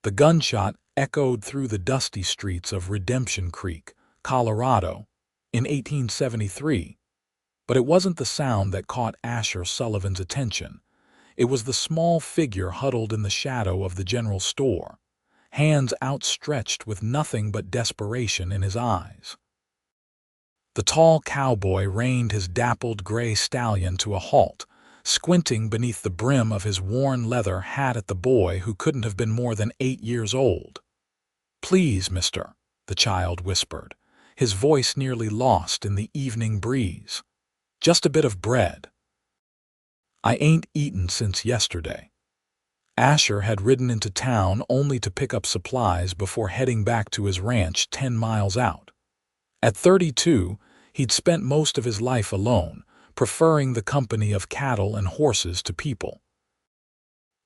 The gunshot echoed through the dusty streets of Redemption Creek, Colorado, in 1873. But it wasn't the sound that caught Asher Sullivan's attention. It was the small figure huddled in the shadow of the general store, hands outstretched with nothing but desperation in his eyes. The tall cowboy reined his dappled gray stallion to a halt, squinting beneath the brim of his worn leather hat at the boy who couldn't have been more than 8 years old. "Please, mister," the child whispered, his voice nearly lost in the evening breeze. "Just a bit of bread. I ain't eaten since yesterday." Asher had ridden into town only to pick up supplies before heading back to his ranch 10 miles out. At 32, he'd spent most of his life alone, preferring the company of cattle and horses to people.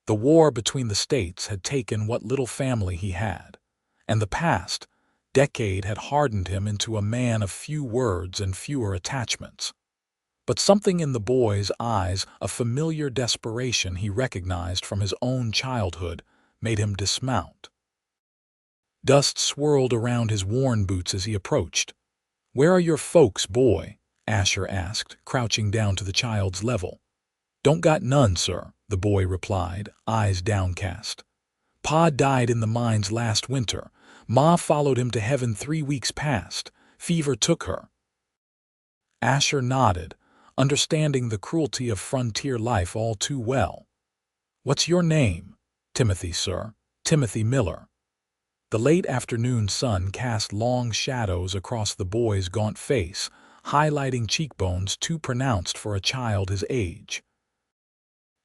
The war between the states had taken what little family he had, and the past decade had hardened him into a man of few words and fewer attachments. But something in the boy's eyes, a familiar desperation he recognized from his own childhood, made him dismount. Dust swirled around his worn boots as he approached. "Where are your folks, boy?" Asher asked, crouching down to the child's level. "Don't got none, sir," the boy replied, eyes downcast. "Pa died in the mines last winter. Ma followed him to heaven 3 weeks past. Fever took her." Asher nodded, understanding the cruelty of frontier life all too well. "What's your name?" "Timothy, sir. Timothy Miller." The late afternoon sun cast long shadows across the boy's gaunt face, highlighting cheekbones too pronounced for a child his age.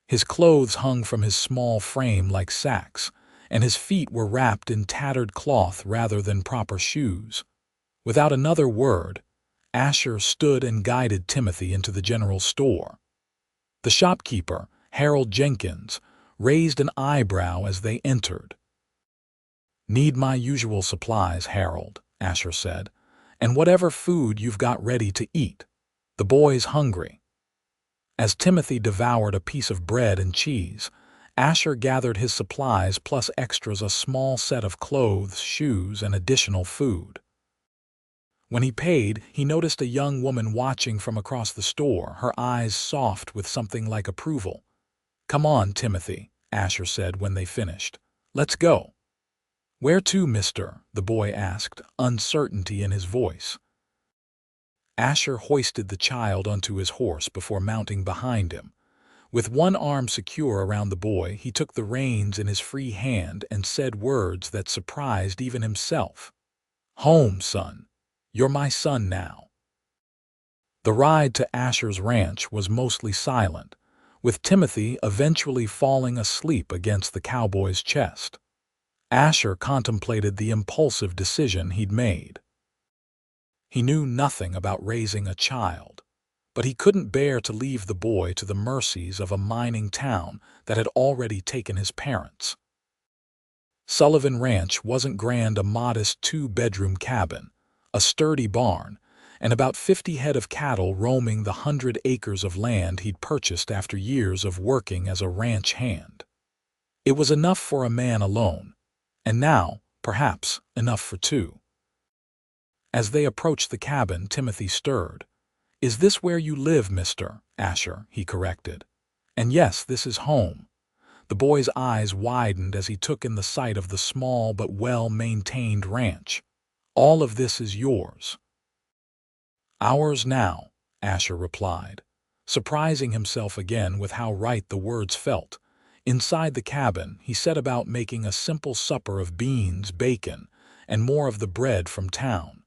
His clothes hung from his small frame like sacks, and his feet were wrapped in tattered cloth rather than proper shoes. Without another word, Asher stood and guided Timothy into the general store. The shopkeeper, Harold Jenkins, raised an eyebrow as they entered. "Need my usual supplies, Harold," Asher said, "and whatever food you've got ready to eat. The boy's hungry." As Timothy devoured a piece of bread and cheese, Asher gathered his supplies plus extras, a small set of clothes, shoes, and additional food. When he paid, he noticed a young woman watching from across the store, her eyes soft with something like approval. "Come on, Timothy," Asher said when they finished. "Let's go." "Where to, mister?" the boy asked, uncertainty in his voice. Asher hoisted the child onto his horse before mounting behind him. With one arm secure around the boy, he took the reins in his free hand and said words that surprised even himself. "Home, son. You're my son now." The ride to Asher's ranch was mostly silent, with Timothy eventually falling asleep against the cowboy's chest. Asher contemplated the impulsive decision he'd made. He knew nothing about raising a child, but he couldn't bear to leave the boy to the mercies of a mining town that had already taken his parents. Sullivan Ranch wasn't grand, a modest 2-bedroom cabin, a sturdy barn, and about 50 head of cattle roaming the 100 acres of land he'd purchased after years of working as a ranch hand. It was enough for a man alone, and now, perhaps, enough for two. As they approached the cabin, Timothy stirred. "Is this where you live, mister?" "Asher," he corrected. "And yes, this is home." The boy's eyes widened as he took in the sight of the small but well-maintained ranch. "All of this is yours." "Ours now," Asher replied, surprising himself again with how right the words felt. Inside the cabin, he set about making a simple supper of beans, bacon, and more of the bread from town.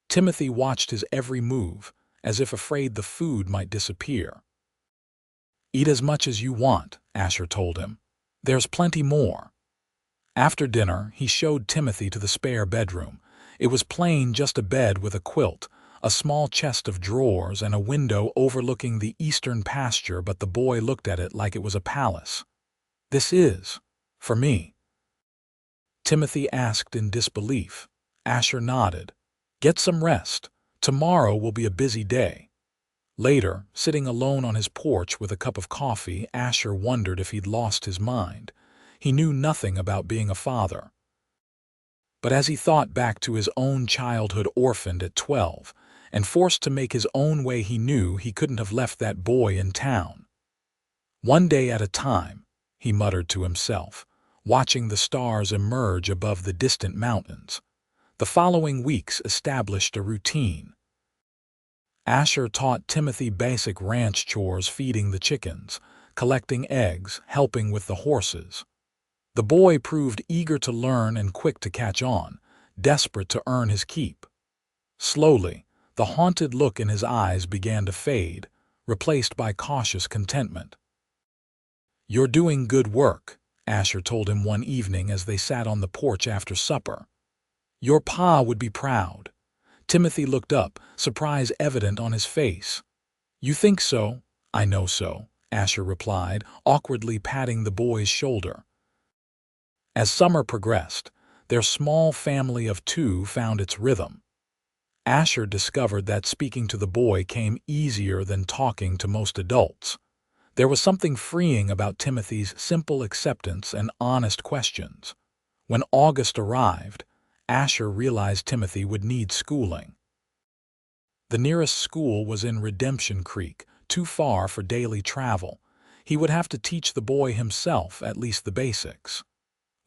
Timothy watched his every move, as if afraid the food might disappear. "Eat as much as you want," Asher told him. "There's plenty more." After dinner, he showed Timothy to the spare bedroom. It was plain, just a bed with a quilt, a small chest of drawers, and a window overlooking the eastern pasture, but the boy looked at it like it was a palace. "This is for me?" Timothy asked in disbelief. Asher nodded. "Get some rest. Tomorrow will be a busy day." Later, sitting alone on his porch with a cup of coffee, Asher wondered if he'd lost his mind. He knew nothing about being a father. But as he thought back to his own childhood, orphaned at 12, and forced to make his own way, he knew he couldn't have left that boy in town. One day at a time, he muttered to himself, watching the stars emerge above the distant mountains. The following weeks established a routine. Asher taught Timothy basic ranch chores, feeding the chickens, collecting eggs, helping with the horses. The boy proved eager to learn and quick to catch on, desperate to earn his keep. Slowly, the haunted look in his eyes began to fade, replaced by cautious contentment. "You're doing good work," Asher told him one evening as they sat on the porch after supper. "Your pa would be proud." Timothy looked up, surprise evident on his face. "You think so?" "I know so," Asher replied, awkwardly patting the boy's shoulder. As summer progressed, their small family of 2 found its rhythm. Asher discovered that speaking to the boy came easier than talking to most adults. There was something freeing about Timothy's simple acceptance and honest questions. When August arrived, Asher realized Timothy would need schooling. The nearest school was in Redemption Creek, too far for daily travel. He would have to teach the boy himself at least the basics.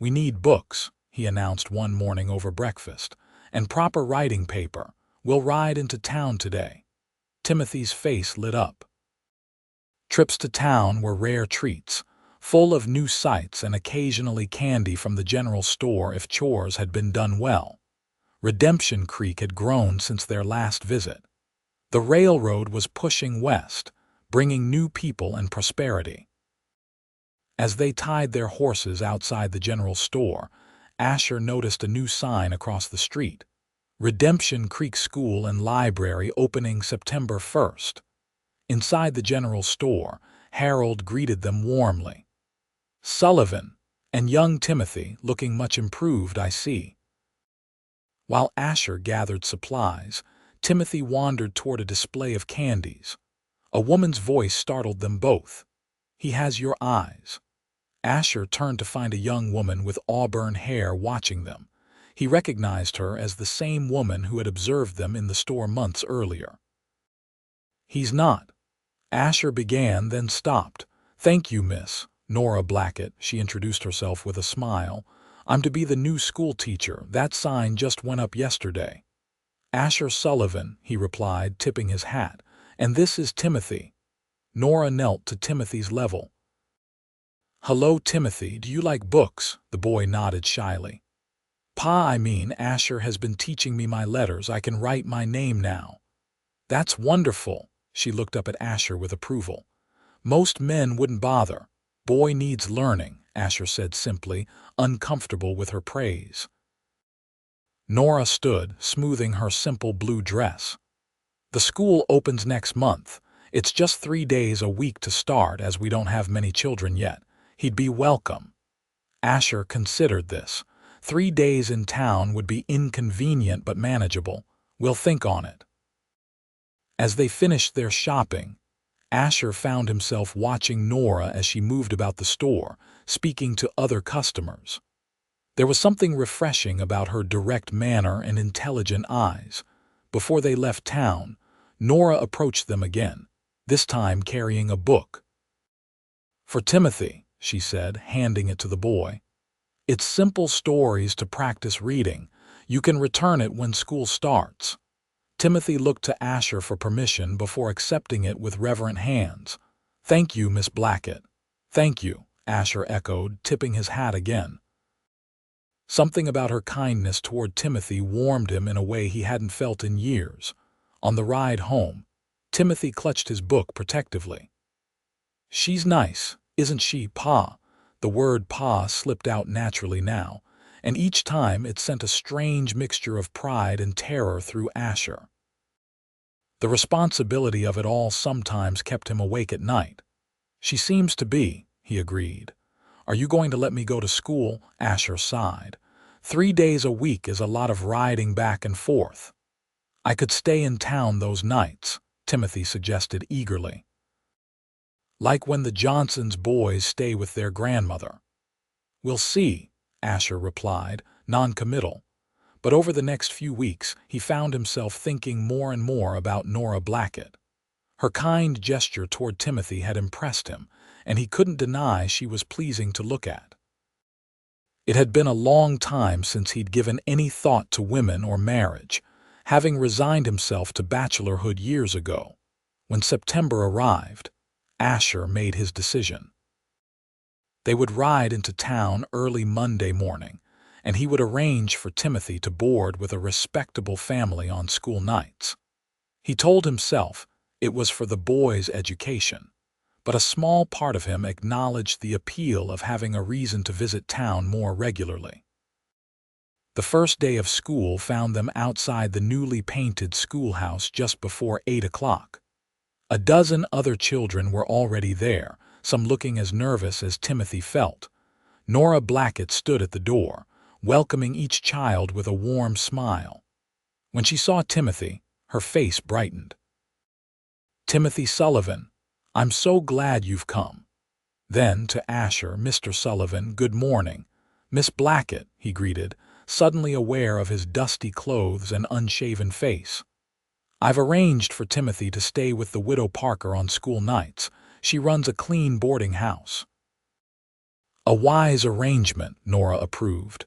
"We need books," he announced one morning over breakfast, "and proper writing paper. We'll ride into town today." Timothy's face lit up. Trips to town were rare treats, full of new sights and occasionally candy from the general store if chores had been done well. Redemption Creek had grown since their last visit. The railroad was pushing west, bringing new people and prosperity. As they tied their horses outside the general store, Asher noticed a new sign across the street: Redemption Creek School and Library opening September 1st. Inside the general store, Harold greeted them warmly. "Sullivan, and young Timothy, looking much improved, I see." While Asher gathered supplies, Timothy wandered toward a display of candies. A woman's voice startled them both. "He has your eyes." Asher turned to find a young woman with auburn hair watching them. He recognized her as the same woman who had observed them in the store months earlier. "He's not," Asher began, then stopped. "Thank you, Miss Nora Blackett," she introduced herself with a smile. "I'm to be the new school teacher. That sign just went up yesterday." "Asher Sullivan," he replied, tipping his hat. "And this is Timothy." Nora knelt to Timothy's level. "Hello, Timothy. Do you like books?" The boy nodded shyly. "Pa, Asher has been teaching me my letters. I can write my name now." "That's wonderful." She looked up at Asher with approval. "Most men wouldn't bother." "Boy needs learning," Asher said simply, uncomfortable with her praise. Nora stood, smoothing her simple blue dress. "The school opens next month. It's just 3 days a week to start, as we don't have many children yet. He'd be welcome." Asher considered this. 3 days in town would be inconvenient but manageable. "We'll think on it." As they finished their shopping, Asher found himself watching Nora as she moved about the store, speaking to other customers. There was something refreshing about her direct manner and intelligent eyes. Before they left town, Nora approached them again, this time carrying a book. "For Timothy," she said, handing it to the boy. "It's simple stories to practice reading. You can return it when school starts." Timothy looked to Asher for permission before accepting it with reverent hands. "Thank you, Miss Blackett." "Thank you," Asher echoed, tipping his hat again. Something about her kindness toward Timothy warmed him in a way he hadn't felt in years. On the ride home, Timothy clutched his book protectively. "She's nice, isn't she, Pa?" The word Pa slipped out naturally now, and each time it sent a strange mixture of pride and terror through Asher. The responsibility of it all sometimes kept him awake at night. "She seems to be," he agreed. "Are you going to let me go to school?" Asher sighed. 3 days a week is a lot of riding back and forth." "I could stay in town those nights," Timothy suggested eagerly. "Like when the Johnsons' boys stay with their grandmother." "We'll see," Asher replied, non-committal. But over the next few weeks, he found himself thinking more and more about Nora Blackett. Her kind gesture toward Timothy had impressed him, and he couldn't deny she was pleasing to look at. It had been a long time since he'd given any thought to women or marriage, having resigned himself to bachelorhood years ago. When September arrived, Asher made his decision. They would ride into town early Monday morning, and he would arrange for Timothy to board with a respectable family on school nights. He told himself it was for the boy's education, but a small part of him acknowledged the appeal of having a reason to visit town more regularly. The first day of school found them outside the newly painted schoolhouse just before 8 o'clock. A dozen other children were already there, some looking as nervous as Timothy felt. Nora Blackett stood at the door, welcoming each child with a warm smile. When she saw Timothy, her face brightened. "Timothy Sullivan, I'm so glad you've come." Then, to Asher, "Mr. Sullivan, good morning." "Miss Blackett," he greeted, suddenly aware of his dusty clothes and unshaven face. "I've arranged for Timothy to stay with the widow Parker on school nights. She runs a clean boarding house." "A wise arrangement," Nora approved.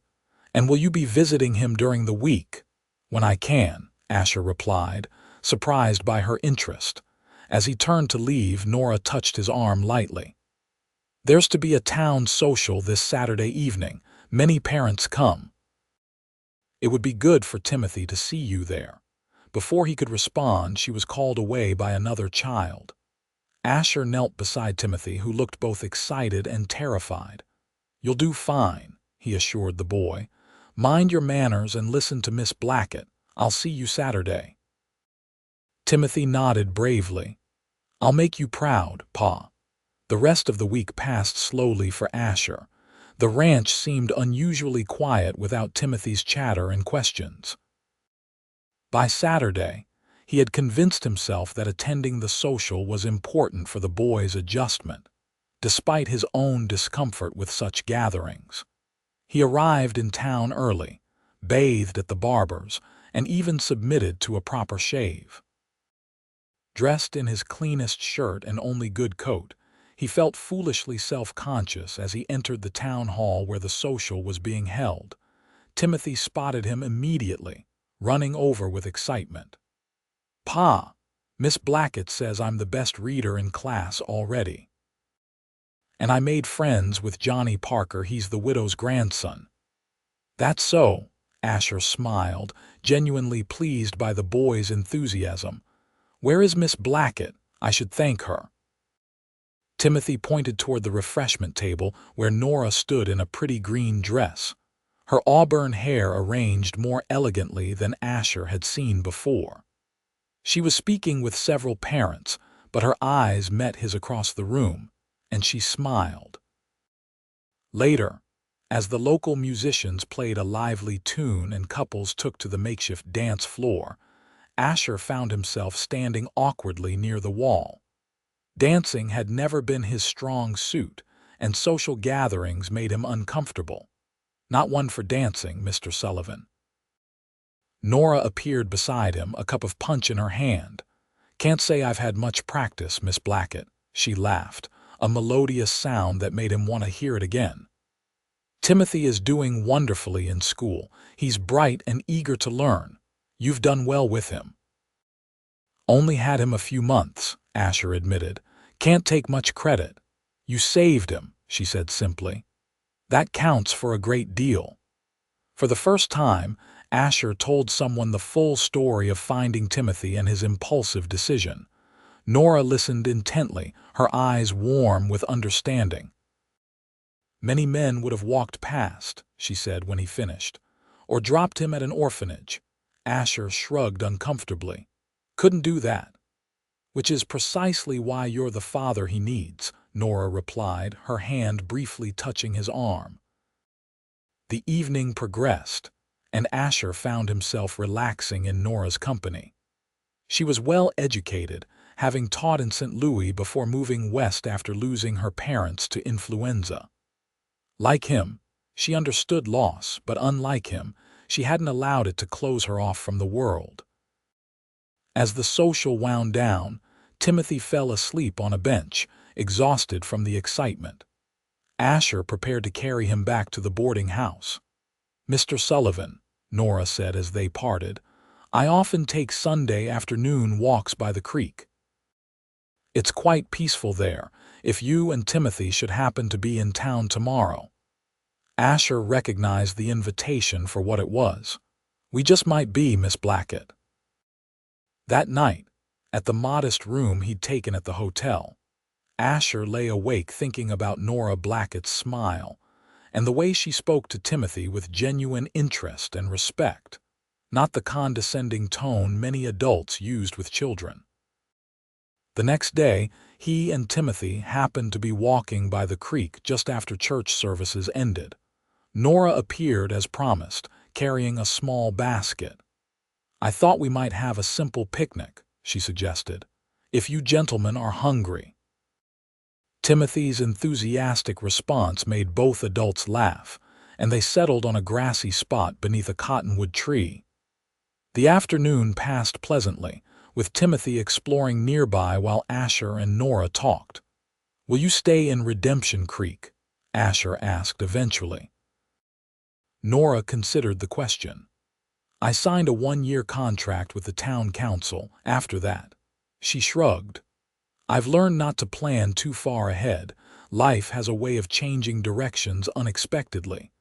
"And will you be visiting him during the week?" "When I can," Asher replied, surprised by her interest. As he turned to leave, Nora touched his arm lightly. "There's to be a town social this Saturday evening. Many parents come. It would be good for Timothy to see you there." Before he could respond, she was called away by another child. Asher knelt beside Timothy, who looked both excited and terrified. "You'll do fine," he assured the boy. "Mind your manners and listen to Miss Blackett. I'll see you Saturday." Timothy nodded bravely. "I'll make you proud, Pa." The rest of the week passed slowly for Asher. The ranch seemed unusually quiet without Timothy's chatter and questions. By Saturday, he had convinced himself that attending the social was important for the boy's adjustment, despite his own discomfort with such gatherings. He arrived in town early, bathed at the barber's, and even submitted to a proper shave. Dressed in his cleanest shirt and only good coat, he felt foolishly self-conscious as he entered the town hall where the social was being held. Timothy spotted him immediately, running over with excitement. "Pa, Miss Blackett says I'm the best reader in class already. And I made friends with Johnny Parker, he's the widow's grandson." "That's so," Asher smiled, genuinely pleased by the boy's enthusiasm. "Where is Miss Blackett? I should thank her." Timothy pointed toward the refreshment table where Nora stood in a pretty green dress, her auburn hair arranged more elegantly than Asher had seen before. She was speaking with several parents, but her eyes met his across the room, and she smiled. Later, as the local musicians played a lively tune and couples took to the makeshift dance floor, Asher found himself standing awkwardly near the wall. Dancing had never been his strong suit, and social gatherings made him uncomfortable. "Not one for dancing, Mr. Sullivan." Nora appeared beside him, a cup of punch in her hand. "Can't say I've had much practice, Miss Blackett," she laughed, a melodious sound that made him want to hear it again. "Timothy is doing wonderfully in school. He's bright and eager to learn. You've done well with him." "Only had him a few months," Asher admitted. "Can't take much credit." "You saved him," she said simply. "That counts for a great deal." For the first time, Asher told someone the full story of finding Timothy and his impulsive decision. Nora listened intently, her eyes warm with understanding. "Many men would have walked past," she said when he finished, "or dropped him at an orphanage." Asher shrugged uncomfortably. "Couldn't do that." "Which is precisely why you're the father he needs," Nora replied, her hand briefly touching his arm. The evening progressed, and Asher found himself relaxing in Nora's company. She was well educated, having taught in St. Louis before moving west after losing her parents to influenza. Like him, She understood loss, but unlike him, she hadn't allowed it to close her off from the world. As the social wound down, Timothy fell asleep on a bench, exhausted from the excitement. Asher prepared to carry him back to the boarding house. "Mr. Sullivan," Nora said as they parted, "I often take Sunday afternoon walks by the creek. It's quite peaceful there, if you and Timothy should happen to be in town tomorrow." Asher recognized the invitation for what it was. "We just might be, Miss Blackett." That night, at the modest room he'd taken at the hotel, Asher lay awake thinking about Nora Blackett's smile and the way she spoke to Timothy with genuine interest and respect, not the condescending tone many adults used with children. The next day, he and Timothy happened to be walking by the creek just after church services ended. Nora appeared as promised, carrying a small basket. "I thought we might have a simple picnic," she suggested, "if you gentlemen are hungry." Timothy's enthusiastic response made both adults laugh, and they settled on a grassy spot beneath a cottonwood tree. The afternoon passed pleasantly, with Timothy exploring nearby while Asher and Nora talked. "Will you stay in Redemption Creek?" Asher asked eventually. Nora considered the question. "I signed a 1-year contract with the town council after that." She shrugged. "I've learned not to plan too far ahead. Life has a way of changing directions unexpectedly."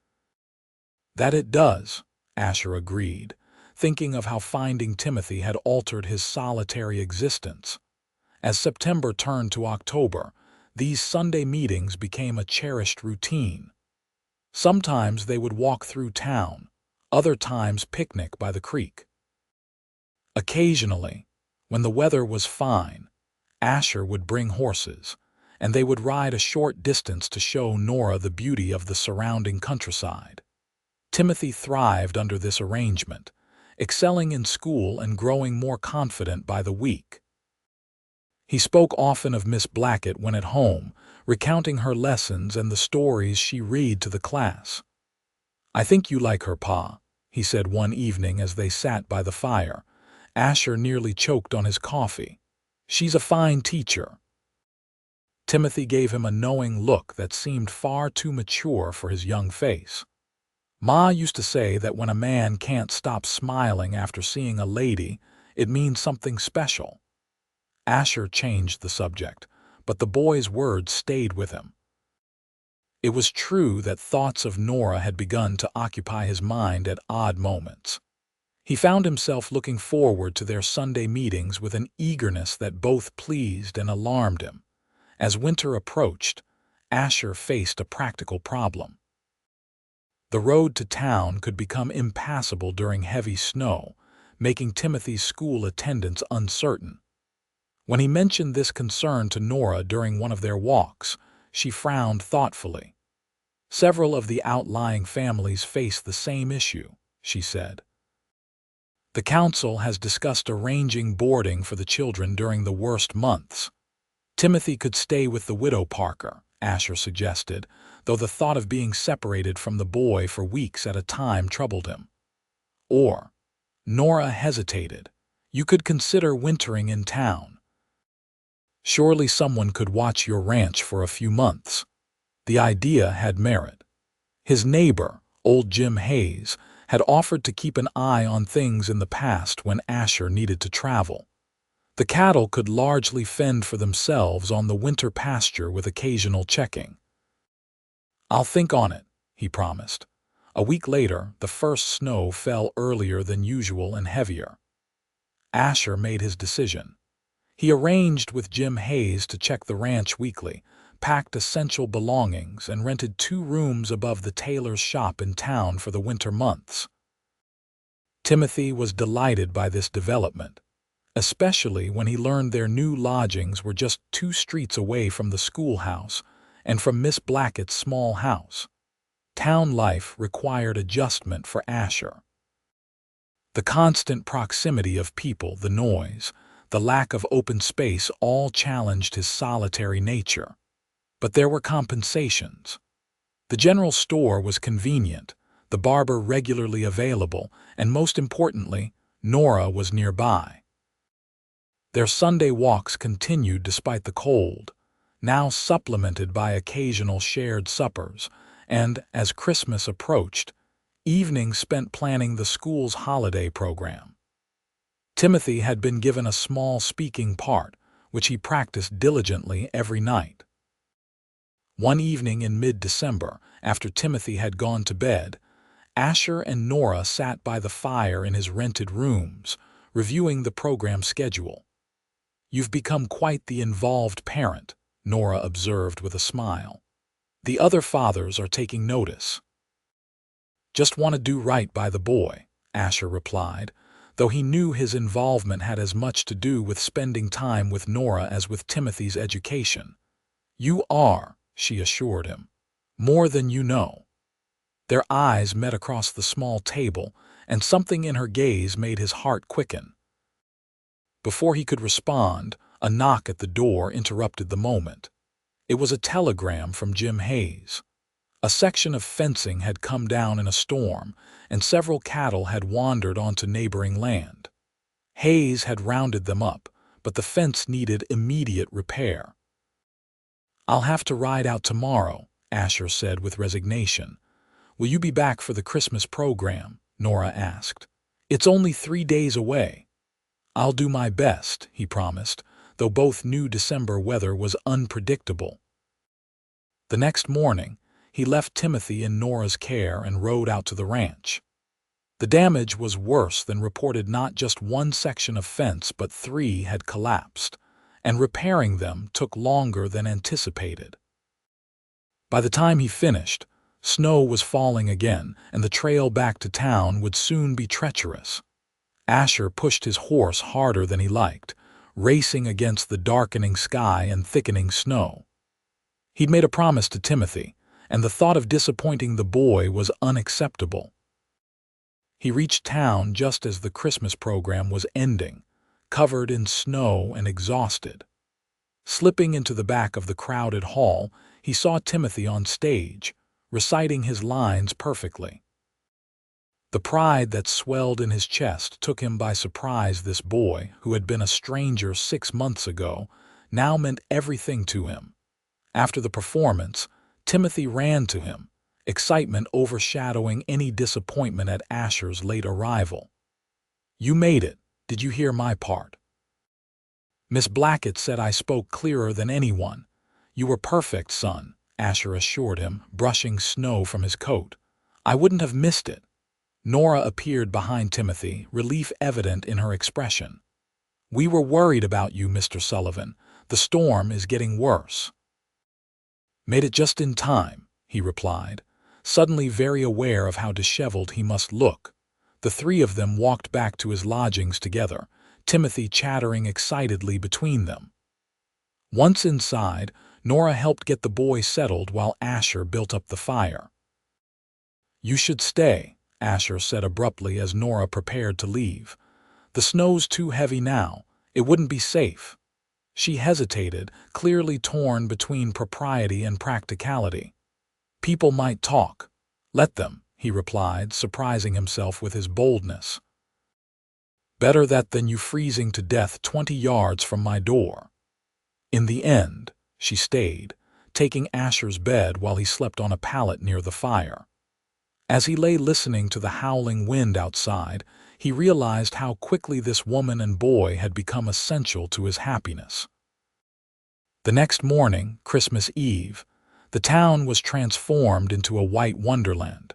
"That it does," Asher agreed, thinking of how finding Timothy had altered his solitary existence. As September turned to October, these Sunday meetings became a cherished routine. Sometimes they would walk through town, other times picnic by the creek. Occasionally, when the weather was fine, Asher would bring horses, and they would ride a short distance to show Nora the beauty of the surrounding countryside. Timothy thrived under this arrangement, excelling in school and growing more confident by the week. He spoke often of Miss Blackett when at home, recounting her lessons and the stories she read to the class. "I think you like her, Pa," he said one evening as they sat by the fire. Asher nearly choked on his coffee. "She's a fine teacher." Timothy gave him a knowing look that seemed far too mature for his young face. "Ma used to say that when a man can't stop smiling after seeing a lady, it means something special." Asher changed the subject, but the boy's words stayed with him. It was true that thoughts of Nora had begun to occupy his mind at odd moments. He found himself looking forward to their Sunday meetings with an eagerness that both pleased and alarmed him. As winter approached, Asher faced a practical problem. The road to town could become impassable during heavy snow, making Timothy's school attendance uncertain. When he mentioned this concern to Nora during one of their walks, she frowned thoughtfully. "Several of the outlying families face the same issue," she said. "The council has discussed arranging boarding for the children during the worst months." Timothy could stay with the widow Parker, Asher suggested, though the thought of being separated from the boy for weeks at a time troubled him. Or, Nora hesitated, "you could consider wintering in town. Surely someone could watch your ranch for a few months." The idea had merit. His neighbor, old Jim Hayes, had offered to keep an eye on things in the past when Asher needed to travel. The cattle could largely fend for themselves on the winter pasture with occasional checking. "I'll think on it," he promised. A week later, the first snow fell earlier than usual and heavier. Asher made his decision. He arranged with Jim Hayes to check the ranch weekly, packed essential belongings, and rented 2 rooms above the tailor's shop in town for the winter months. Timothy was delighted by this development, especially when he learned their new lodgings were just 2 streets away from the schoolhouse and from Miss Blackett's small house. Town life required adjustment for Asher. The constant proximity of people, the noise, the lack of open space all challenged his solitary nature. But there were compensations. The general store was convenient, the barber regularly available, and most importantly, Nora was nearby. Their Sunday walks continued despite the cold, now supplemented by occasional shared suppers, and, as Christmas approached, evenings spent planning the school's holiday program. Timothy had been given a small speaking part, which he practiced diligently every night. One evening in mid-December, after Timothy had gone to bed, Asher and Nora sat by the fire in his rented rooms, reviewing the program schedule. "You've become quite the involved parent," Nora observed with a smile. "The other fathers are taking notice." "Just want to do right by the boy," Asher replied, though he knew his involvement had as much to do with spending time with Nora as with Timothy's education. "You are," she assured him. "More than you know." Their eyes met across the small table, and something in her gaze made his heart quicken. Before he could respond, a knock at the door interrupted the moment. It was a telegram from Jim Hayes. A section of fencing had come down in a storm, and several cattle had wandered onto neighboring land. Hayes had rounded them up, but the fence needed immediate repair. "I'll have to ride out tomorrow," Asher said with resignation. "Will you be back for the Christmas program?" Nora asked. "It's only 3 days away." "I'll do my best," he promised, though both knew December weather was unpredictable. The next morning, he left Timothy in Nora's care and rode out to the ranch. The damage was worse than reported. Not just one section of fence but 3 had collapsed, and repairing them took longer than anticipated. By the time he finished, snow was falling again, and the trail back to town would soon be treacherous. Asher pushed his horse harder than he liked, racing against the darkening sky and thickening snow. He'd made a promise to Timothy, and the thought of disappointing the boy was unacceptable. He reached town just as the Christmas program was ending, covered in snow and exhausted. Slipping into the back of the crowded hall, he saw Timothy on stage, reciting his lines perfectly. The pride that swelled in his chest took him by surprise. This boy, who had been a stranger 6 months ago, now meant everything to him. After the performance, Timothy ran to him, excitement overshadowing any disappointment at Asher's late arrival. "You made it. Did you hear my part?" "Miss Blackett said I spoke clearer than anyone." "You were perfect, son," Asher assured him, brushing snow from his coat. "I wouldn't have missed it." Nora appeared behind Timothy, relief evident in her expression. "We were worried about you, Mr. Sullivan. The storm is getting worse." "Made it just in time," he replied, suddenly very aware of how disheveled he must look. The 3 of them walked back to his lodgings together, Timothy chattering excitedly between them. Once inside, Nora helped get the boy settled while Asher built up the fire. "You should stay," Asher said abruptly as Nora prepared to leave. "The snow's too heavy now. It wouldn't be safe." She hesitated, clearly torn between propriety and practicality. "People might talk." "Let them," he replied, surprising himself with his boldness. "Better that than you freezing to death 20 yards from my door." In the end, she stayed, taking Asher's bed while he slept on a pallet near the fire. As he lay listening to the howling wind outside, he realized how quickly this woman and boy had become essential to his happiness. The next morning, Christmas Eve, the town was transformed into a white wonderland.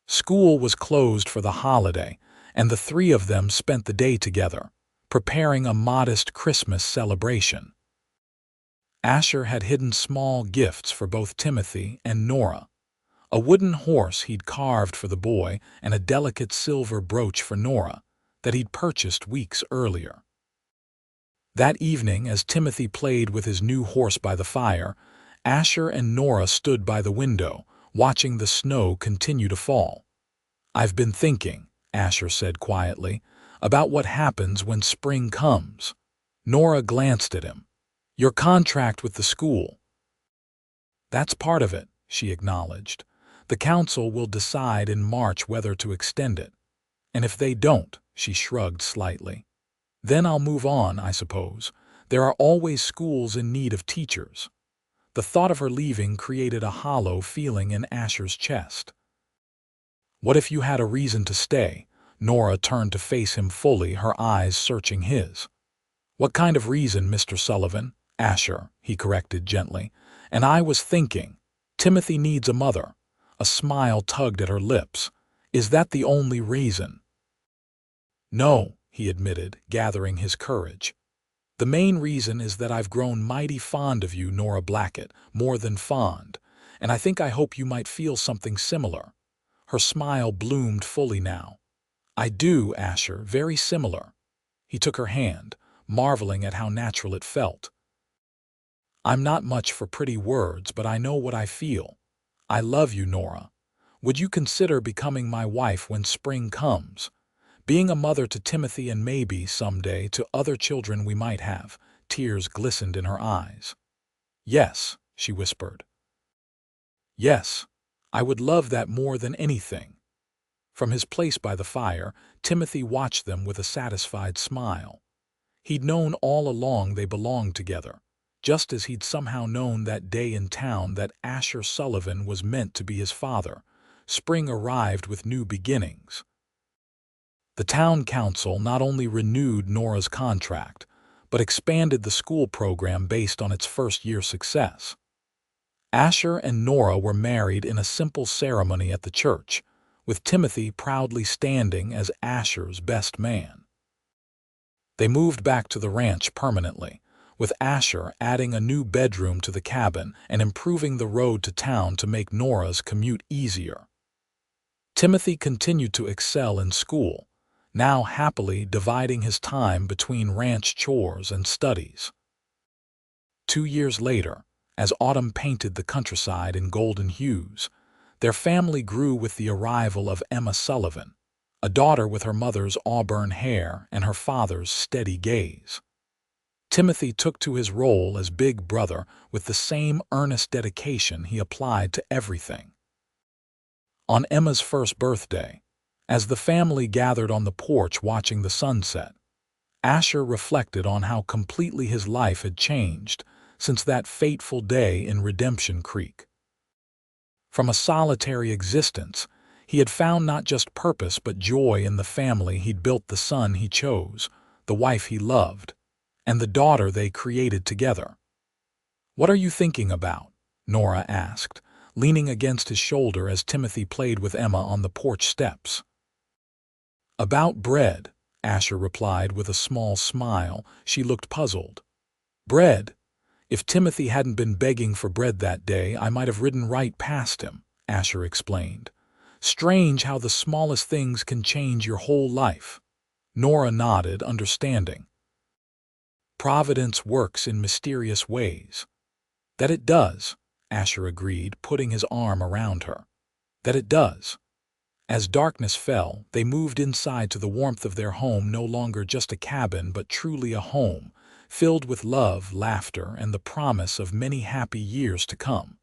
School was closed for the holiday, and the 3 of them spent the day together, preparing a modest Christmas celebration. Asher had hidden small gifts for both Timothy and Nora. A wooden horse he'd carved for the boy and a delicate silver brooch for Nora that he'd purchased weeks earlier. That evening, as Timothy played with his new horse by the fire, Asher and Nora stood by the window, watching the snow continue to fall. "I've been thinking," Asher said quietly, "about what happens when spring comes." Nora glanced at him. "Your contract with the school." "That's part of it," she acknowledged. "The council will decide in March whether to extend it. And if they don't," she shrugged slightly, "then I'll move on, I suppose. There are always schools in need of teachers." The thought of her leaving created a hollow feeling in Asher's chest. "What if you had a reason to stay?" Nora turned to face him fully, her eyes searching his. "What kind of reason, Mr. Sullivan?" "Asher," he corrected gently. "And I was thinking, Timothy needs a mother." A smile tugged at her lips. "Is that the only reason?" "No," he admitted, gathering his courage. "The main reason is that I've grown mighty fond of you, Nora Blackett, more than fond, and I hope you might feel something similar." Her smile bloomed fully now. "I do, Asher, very similar." He took her hand, marveling at how natural it felt. "I'm not much for pretty words, but I know what I feel. I love you, Nora. Would you consider becoming my wife when spring comes? Being a mother to Timothy and maybe, someday, to other children we might have." Tears glistened in her eyes. "Yes," she whispered. "Yes, I would love that more than anything." From his place by the fire, Timothy watched them with a satisfied smile. He'd known all along they belonged together, just as he'd somehow known that day in town that Asher Sullivan was meant to be his father. Spring arrived with new beginnings. The town council not only renewed Nora's contract, but expanded the school program based on its first-year success. Asher and Nora were married in a simple ceremony at the church, with Timothy proudly standing as Asher's best man. They moved back to the ranch permanently, with Asher adding a new bedroom to the cabin and improving the road to town to make Nora's commute easier. Timothy continued to excel in school, now happily dividing his time between ranch chores and studies. 2 years later, as autumn painted the countryside in golden hues, their family grew with the arrival of Emma Sullivan, a daughter with her mother's auburn hair and her father's steady gaze. Timothy took to his role as big brother with the same earnest dedication he applied to everything. On Emma's first birthday, as the family gathered on the porch watching the sunset, Asher reflected on how completely his life had changed since that fateful day in Redemption Creek. From a solitary existence, he had found not just purpose but joy in the family he'd built, the son he chose, the wife he loved, and the daughter they created together. "What are you thinking about?" Nora asked, leaning against his shoulder as Timothy played with Emma on the porch steps. "About bread," Asher replied with a small smile. She looked puzzled. "Bread? If Timothy hadn't been begging for bread that day, I might have ridden right past him," Asher explained. "Strange how the smallest things can change your whole life." Nora nodded, understanding. "Providence works in mysterious ways." "That it does," Asher agreed, putting his arm around her. "That it does." As darkness fell, they moved inside to the warmth of their home, no longer just a cabin but truly a home, filled with love, laughter, and the promise of many happy years to come.